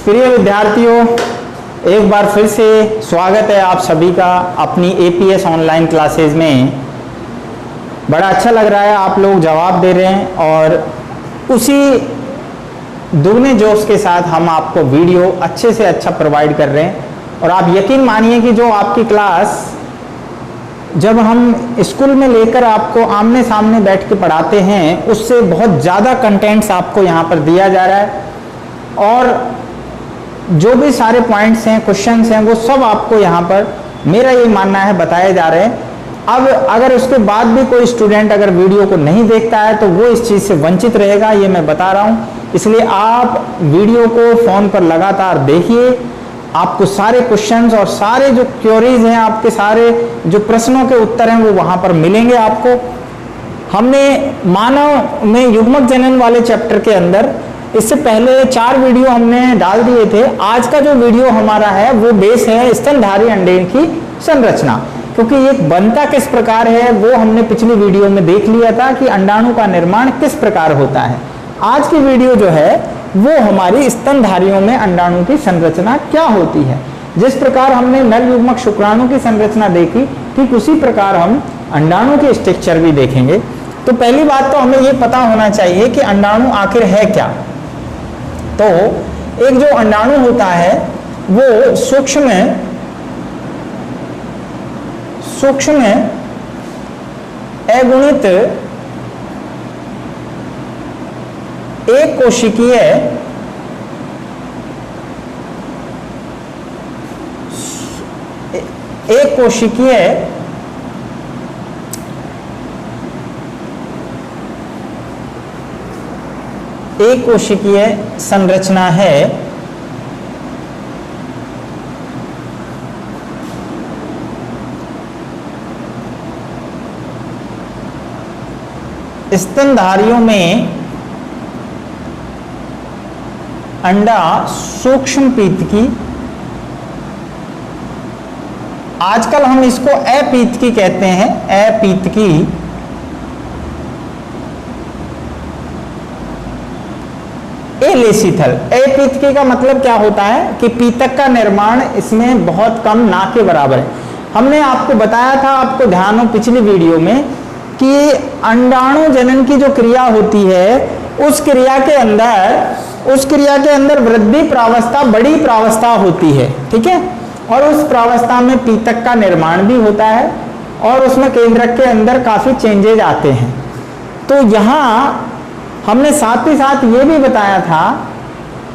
प्रिय विद्यार्थियों, एक बार फिर से स्वागत है आप सभी का अपनी एपीएस ऑनलाइन क्लासेस में। बड़ा अच्छा लग रहा है, आप लोग जवाब दे रहे हैं और उसी दुगने जोश के साथ हम आपको वीडियो अच्छे से अच्छा प्रोवाइड कर रहे हैं। और आप यकीन मानिए कि जो आपकी क्लास जब हम स्कूल में लेकर आपको आमने सामने बैठ के पढ़ाते हैं, उससे बहुत ज़्यादा कंटेंट्स आपको यहाँ पर दिया जा रहा है और जो भी सारे पॉइंट्स हैं, क्वेश्चंस हैं, वो सब आपको यहाँ पर मेरा ये मानना है बताए जा रहे हैं। अब अगर उसके बाद भी कोई स्टूडेंट अगर वीडियो को नहीं देखता है तो वो इस चीज़ से वंचित रहेगा, ये मैं बता रहा हूँ। इसलिए आप वीडियो को फ़ोन पर लगातार देखिए, आपको सारे क्वेश्चंस और सारे जो क्वेरीज हैं, आपके सारे जो प्रश्नों के उत्तर हैं वो वहाँ पर मिलेंगे आपको। हमने मानव में युग्मक जनन वाले चैप्टर के अंदर इससे पहले 4 वीडियो हमने डाल दिए थे। आज का जो वीडियो हमारा है वो बेस है स्तनधारी अंडे की संरचना, क्योंकि ये बनता किस प्रकार है वो हमने पिछली वीडियो में देख लिया था कि अंडाणु का निर्माण किस प्रकार होता है। आज की वीडियो जो है वो हमारी स्तनधारियों में अंडाणु की संरचना क्या होती है। जिस प्रकार हमने नर युग्मक शुक्राणु की संरचना देखी, ठीक उसी प्रकार हम अंडाणु के स्ट्रक्चर भी देखेंगे। तो पहली बात तो हमें ये पता होना चाहिए कि अंडाणु आखिर है क्या। तो एक जो अंडाणु होता है वो सूक्ष्म अगुणित एक कोशिकीय संरचना है स्तनधारियों में अंडा सूक्ष्म पीतकी, आजकल हम इसको अपीतकी कहते हैं, अपीतकी एलेसिथल। अपीतकी का मतलब क्या होता है कि पीतक का निर्माण इसमें बहुत कम, ना के बराबर है। हमने आपको बताया था, आपको ध्यान हो पिछली वीडियो में, कि अंडाणु जनन की जो क्रिया होती है उस क्रिया के अंदर वृद्धि प्रावस्था, बड़ी प्रावस्था होती है, ठीक है। और उस प्रावस्था में पीतक का निर्माण भी होता है और उसमें केंद्रक के अंदर काफी चेंजेज आते हैं। तो यहाँ हमने साथ ही साथ ये भी बताया था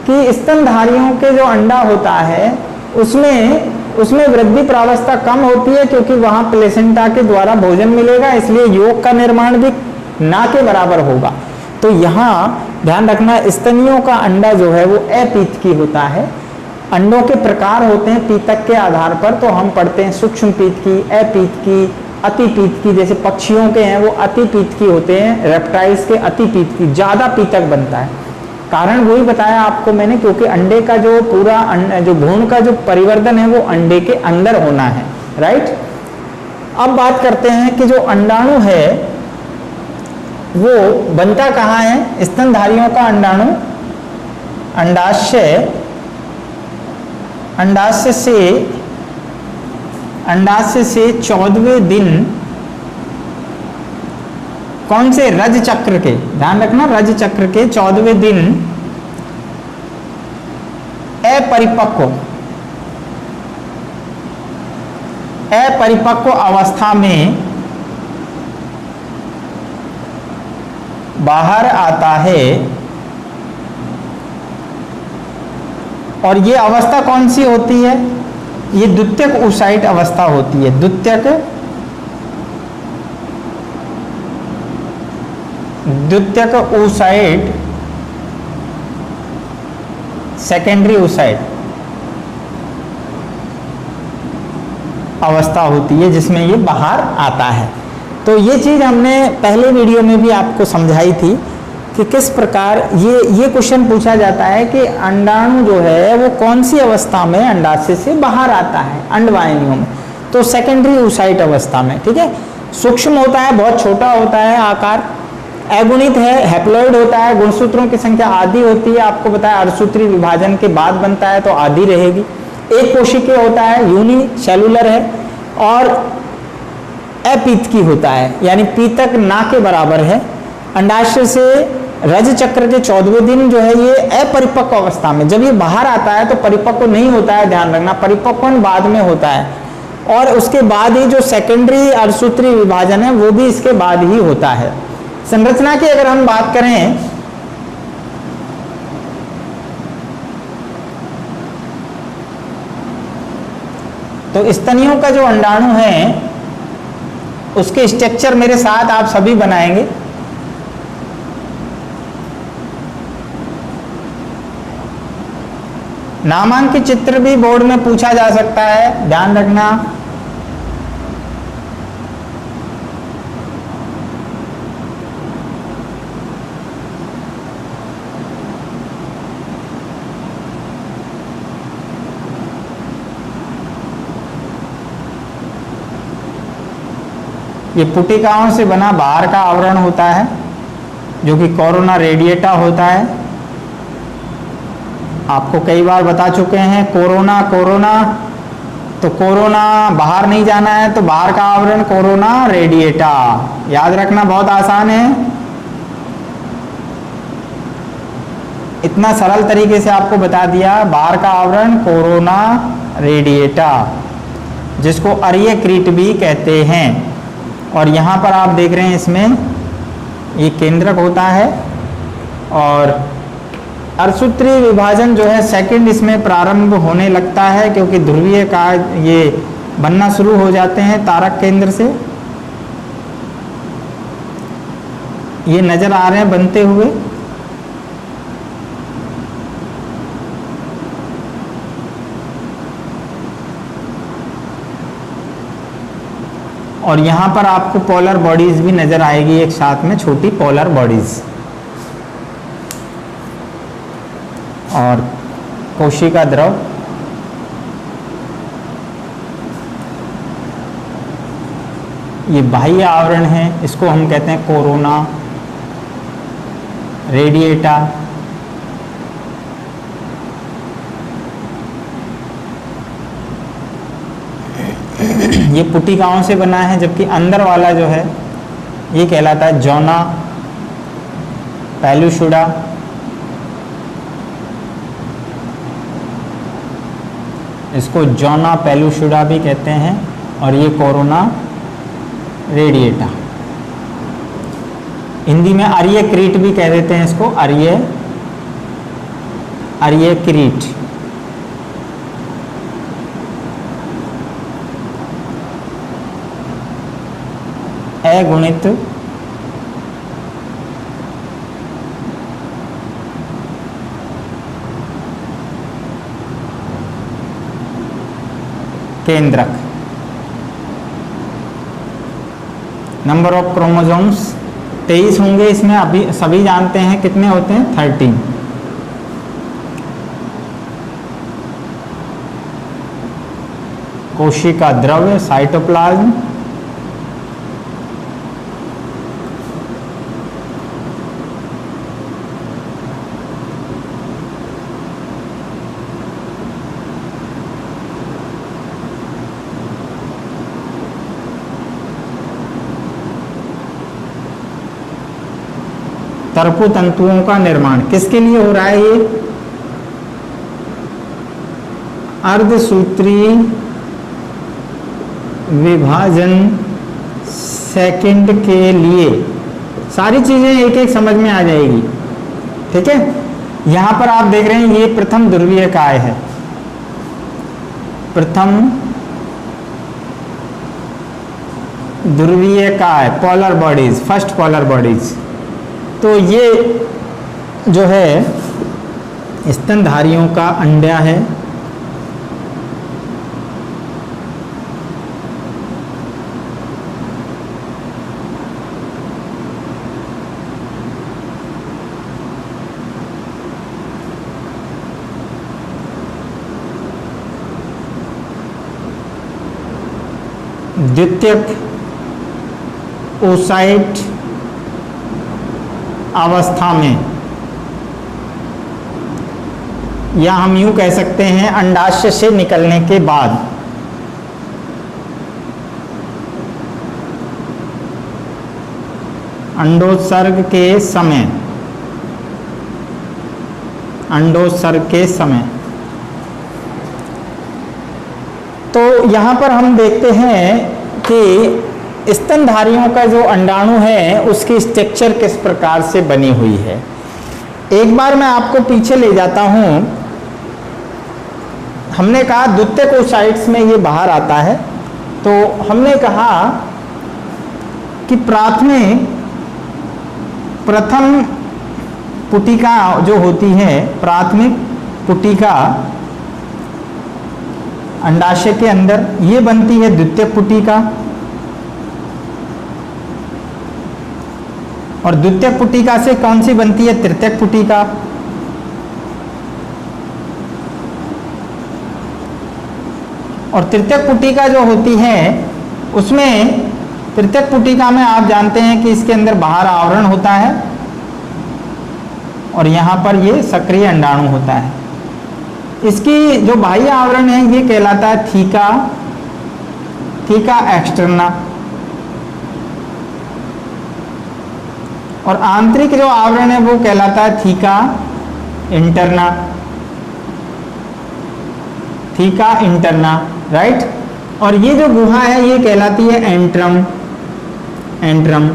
कि स्तनधारियों के जो अंडा होता है उसमें वृद्धि प्रावस्था कम होती है, क्योंकि वहां प्लेसेंटा के द्वारा भोजन मिलेगा, इसलिए योग का निर्माण भी ना के बराबर होगा। तो यहाँ ध्यान रखना, स्तनियों का अंडा जो है वो अपीतकी होता है। अंडों के प्रकार होते हैं पीतक के आधार पर, तो हम पढ़ते हैं सूक्ष्म पीतकी, अपीतकी, अतिपीतकी। जैसे पक्षियों के हैं वो अतिपीतकी होते हैं, रेप्टाइल्स के अतिपीतकी, ज्यादा पीतक बनता है। कारण वही बताया आपको मैंने, क्योंकि अंडे का जो पूरा जो भ्रूण का जो परिवर्तन है वो अंडे के अंदर होना है, राइट। अब बात करते हैं कि जो अंडाणु है वो बनता कहाँ है। स्तनधारियों का अंडाणु अंडाशय से 14वें दिन कौन से रज चक्र के, ध्यान रखना, रज चक्र के 14वें दिन अपरिपक्व अवस्था में बाहर आता है। और ये अवस्था कौन सी होती है, ये द्वितीयक oocyte अवस्था होती है। द्वितीयक oocyte, सेकेंडरी oocyte अवस्था होती है जिसमें ये बाहर आता है। तो ये चीज हमने पहले वीडियो में भी आपको समझाई थी कि किस प्रकार ये क्वेश्चन पूछा जाता है कि अंडाणु जो है वो कौन सी अवस्था में अंडाशय से बाहर आता है अंडवाहिनियों में। तो सेकेंडरी oocyte अवस्था में, ठीक है। सूक्ष्म होता है, बहुत छोटा होता है आकार, अगुणित है, हैप्लॉइड होता है, गुणसूत्रों की संख्या आधी होती है, आपको बताया अर्धसूत्री विभाजन के बाद बनता है तो आधी रहेगी। एक कोशिकीय होता है, यूनिसेलुलर है और अपीतकी होता है, यानी पीतक ना के बराबर है। अंडाशय से रज चक्र के 14वें दिन जो है ये अपरिपक्व अवस्था में, जब ये बाहर आता है तो परिपक्व नहीं होता है, ध्यान रखना, परिपक्वन बाद में होता है और उसके बाद ही जो सेकेंडरी अर्धसूत्री विभाजन है वो भी इसके बाद ही होता है। संरचना की अगर हम बात करें तो स्तनियों का जो अंडाणु है उसके स्ट्रक्चर मेरे साथ आप सभी बनाएंगे। नामांकित चित्र भी बोर्ड में पूछा जा सकता है, ध्यान रखना। ये पुटिकाओं से बना बाहर का आवरण होता है जो कि कोरोना रेडिएटा होता है। आपको कई बार बता चुके हैं कोरोना तो कोरोना बाहर नहीं जाना है तो बाहर का आवरण कोरोना रेडिएटा, याद रखना, बहुत आसान है। इतना सरल तरीके से आपको बता दिया। बाहर का आवरण कोरोना रेडिएटा, जिसको अरियक्रीट भी कहते हैं। और यहाँ पर आप देख रहे हैं इसमें ये केंद्रक होता है और अर्धसूत्री विभाजन जो है सेकंड इसमें प्रारंभ होने लगता है क्योंकि ध्रुवीय का ये बनना शुरू हो जाते हैं तारक केंद्र से। ये नजर आ रहे हैं बनते हुए। और यहाँ पर आपको पोलर बॉडीज भी नजर आएगी एक साथ में, छोटी पोलर बॉडीज। और कोशिका द्रव, ये बाह्य आवरण है, इसको हम कहते हैं कोरोना रेडिएटा। ये पुटिकाओं से बना है, जबकि अंदर वाला जो है ये कहलाता है जोना पेलुसुडा। इसको जोना पेलुसुडा भी कहते हैं और ये कोरोना रेडिएटा। हिंदी में अरियक्रीट भी कह देते हैं इसको, अरियक्रीट। अगुणित केंद्रक। नंबर ऑफ क्रोमोसोम्स 23 होंगे इसमें, अभी सभी जानते हैं कितने होते हैं, 13। कोशिका द्रव्य साइटोप्लाज्म, तरपु तंतुओं का निर्माण किसके लिए हो रहा है, ये अर्धसूत्री विभाजन सेकंड के लिए। सारी चीजें एक एक समझ में आ जाएगी, ठीक है। यहां पर आप देख रहे हैं ये प्रथम ध्रुवीय काय है, प्रथम ध्रुवीय काय, polar bodies, first polar bodies. तो ये जो है स्तनधारियों का अंडा है। द्वितीयक ओसाइट अवस्था में, या हम यूं कह सकते हैं अंडाशय से निकलने के बाद, अंडोत्सर्ग के समय, अंडोत्सर्ग के समय। तो यहाँ पर हम देखते हैं कि स्तनधारियों का जो अंडाणु है उसकी स्ट्रक्चर किस प्रकार से बनी हुई है। एक बार मैं आपको पीछे ले जाता हूँ। हमने कहा द्वितीयक oocytes में ये बाहर आता है, तो हमने कहा कि प्राथमिक प्रथम पुटिका जो होती है, प्राथमिक पुटिका अंडाशय के अंदर, ये बनती है द्वितीयक पुटिका, और द्वितीयक पुटिका से कौन सी बनती है? तृतीयक पुटिका। और तृतीयक पुटिका जो होती है उसमें, तृतीयक पुटिका में आप जानते हैं कि इसके अंदर बाहर आवरण होता है और यहाँ पर ये सक्रिय अंडाणु होता है। इसकी जो बाह्य आवरण है ये कहलाता है थीका, थीका एक्सटर्ना, और आंतरिक जो आवरण है वो कहलाता है theca interna, theca interna, right. और ये जो गुहा है ये कहलाती है एंट्रम, एंट्रम,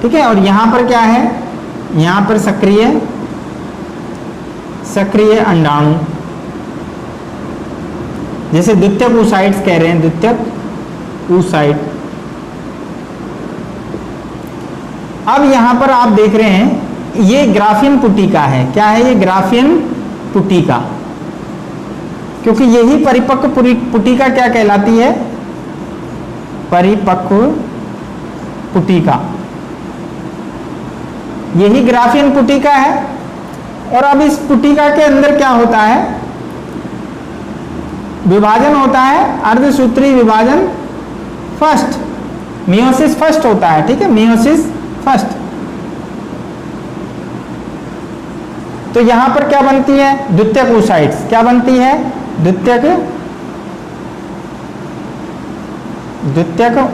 ठीक है। और यहाँ पर क्या है? यहाँ पर सक्रिय, सक्रिय अंडाणु, जैसे द्वितीयक oocytes कह रहे हैं, द्वितीयक oocyte। अब यहाँ पर आप देख रहे हैं ये ग्राफियन पुटिका है। क्या है ये? ग्राफियन पुटिका, क्योंकि यही परिपक्व पुटिका क्या कहलाती है? परिपक्व पुटिका, यही ग्राफियन पुटिका है। और अब इस पुटिका के अंदर क्या होता है? विभाजन होता है, अर्धसूत्री विभाजन फर्स्ट, मियोसिस फर्स्ट होता है, ठीक है, मियोसिस फर्स्ट। तो यहां पर क्या बनती है? द्वितीयक oocytes। क्या बनती है? द्वितीयक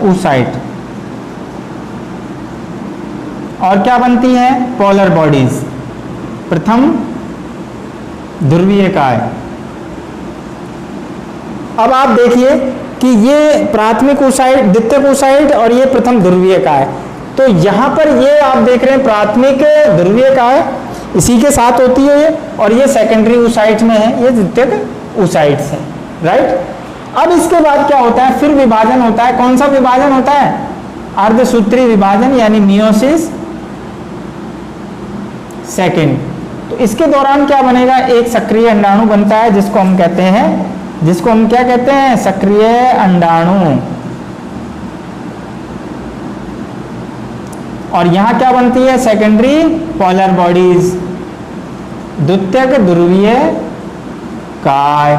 oocyte। और क्या बनती है? पोलर बॉडीज, प्रथम ध्रुवीयकाय। अब आप देखिए कि ये प्राथमिक oocyte, द्वितीयक oocyte और ये प्रथम ध्रुवीयकाय। तो यहां पर ये आप देख रहे हैं प्राथमिक ध्रुवीयकाय इसी के साथ होती है, और ये सेकेंडरी oocyte में है, ये द्वितीयक oocytes है, राइट। अब इसके बाद क्या होता है? फिर विभाजन होता है। कौन सा विभाजन होता है? अर्धसूत्री विभाजन, यानी मियोसिस सेकेंड। तो इसके दौरान क्या बनेगा? एक सक्रिय अंडाणु बनता है, जिसको हम कहते हैं, जिसको हम क्या कहते हैं? सक्रिय अंडाणु। और यहां क्या बनती है? सेकेंडरी पोलर बॉडीज, द्वितीयक ध्रुवीय काय।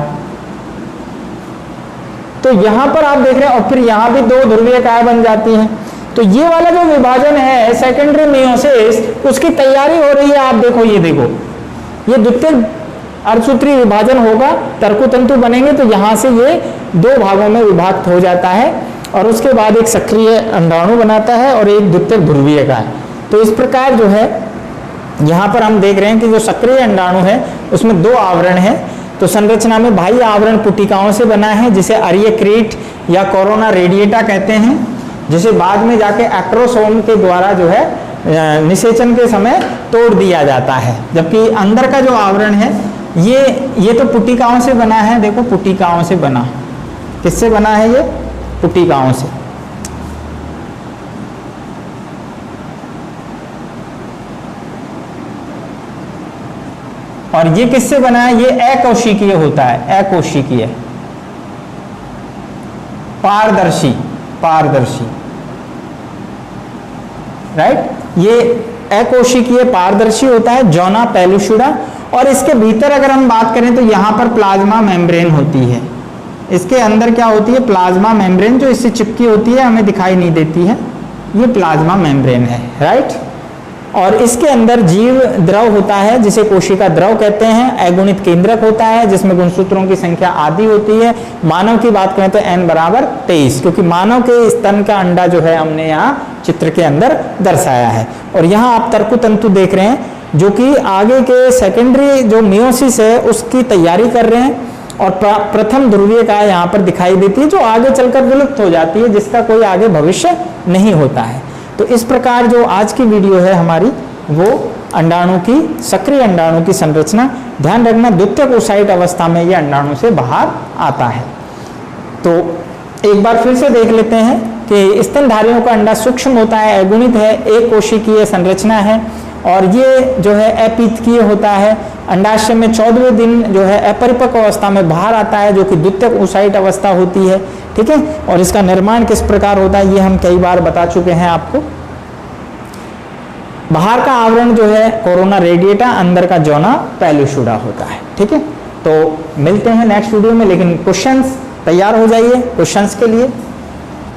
तो यहां पर आप देख रहे हैं, और फिर यहां भी दो ध्रुवीय काय बन जाती हैं। तो ये वाला जो विभाजन है सेकेंडरी मियोसिस, उसकी तैयारी हो रही है। आप देखो, ये देखो, ये द्वितीयक अर्धसूत्री विभाजन होगा, तर्कुतंतु बनेंगे, तो यहां से ये दो भागों में विभाक्त हो जाता है, और उसके बाद एक सक्रिय अंडाणु बनाता है और एक द्वितीयक ध्रुवीय काय। तो इस प्रकार जो है यहाँ पर हम देख रहे हैं कि जो सक्रिय अंडाणु है उसमें दो आवरण है। तो संरचना में बाह्य आवरण पुटिकाओं से बना है, जिसे अरियक्रीट या कोरोना रेडिएटा कहते हैं, जिसे बाद में जाके एक्रोसोम के द्वारा जो है निषेचन के समय तोड़ दिया जाता है। जबकि अंदर का जो आवरण है ये तो पुटिकाओं से बना है। देखो, पुटिकाओं से बना, किससे बना है? ये पुटिकाओं से। और ये किससे बना है? ये अकोशिकीय होता है, अकोशिकीय, पारदर्शी, पारदर्शी, राइट। ये अकोशिकीय पारदर्शी होता है, जोना पेलुसिडा। और इसके भीतर अगर हम बात करें तो यहाँ पर प्लाज्मा मेम्ब्रेन होती है। इसके अंदर क्या होती है? प्लाज्मा मेम्ब्रेन, जो इससे चिपकी होती है, हमें दिखाई नहीं देती है, ये प्लाज्मा मेम्ब्रेन है, राइट। और इसके अंदर जीव द्रव होता है जिसे कोशिका द्रव कहते हैं, अगुणित केंद्रक होता है जिसमें गुणसूत्रों की संख्या आधी होती है। मानव की बात करें तो n बराबर 23, क्योंकि मानव के स्तन का अंडा जो है हमने यहाँ चित्र के अंदर दर्शाया है। और यहाँ आप तर्कुतंतु देख रहे हैं जो कि आगे के सेकेंडरी जो मियोसिस है उसकी तैयारी कर रहे हैं, और प्रथम ध्रुवीय का यहाँ पर दिखाई देती है जो आगे चलकर विलुप्त हो जाती है, जिसका कोई आगे भविष्य नहीं होता है। तो इस प्रकार जो आज की वीडियो है हमारी वो अंडाणु की, सक्रिय अंडाणु की संरचना। ध्यान रखना द्वितीयक ओसाइट अवस्था में ये अंडाणु से बाहर आता है। तो एक बार फिर से देख लेते हैं कि स्तनधारियों का अंडा सूक्ष्म होता है, अगुणित है, एक कोशिकीय संरचना है, और ये जो है अपीतकीय होता है। अंडाशय में 14वें दिन जो है अपरिपक्व अवस्था में बाहर आता है, जो कि द्वितीयक ओसाइट अवस्था होती है। ठीक है, और इसका निर्माण किस प्रकार होता है ये हम कई बार बता चुके हैं आपको। बाहर का आवरण जो है कोरोना रेडिएटा, अंदर का जौना पैल्यूसुडा होता है। ठीक है, तो मिलते हैं नेक्स्ट वीडियो में, लेकिन क्वेश्चंस तैयार हो जाइए क्वेश्चंस के लिए।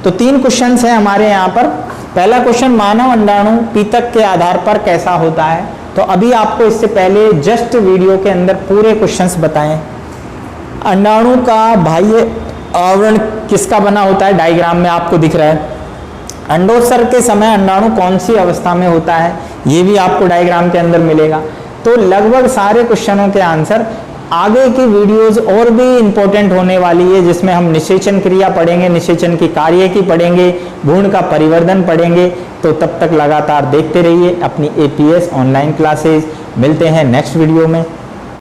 तो 3 क्वेश्चंस हैं हमारे यहाँ पर। पहला क्वेश्चन, मानव अंडाणु पीतक के आधार पर कैसा होता है। तो अभी आपको इससे पहले जस्ट वीडियो के अंदर पूरे क्वेश्चंस बताएं। अंडाणु का बाह्य आवरण किसका बना होता है, डायग्राम में आपको दिख रहा है। अंडोत्सर्ग के समय अंडाणु कौन सी अवस्था में होता है, ये भी आपको डायग्राम के अंदर मिलेगा। तो लगभग सारे क्वेश्चनों के आंसर आगे की वीडियोस और भी इंपॉर्टेंट होने वाली है, जिसमें हम निषेचन क्रिया पढ़ेंगे, निषेचन की कार्य की पढ़ेंगे, भ्रूण का परिवर्धन पढ़ेंगे। तो तब तक लगातार देखते रहिए अपनी एपीएस ऑनलाइन क्लासेस। मिलते हैं नेक्स्ट वीडियो में।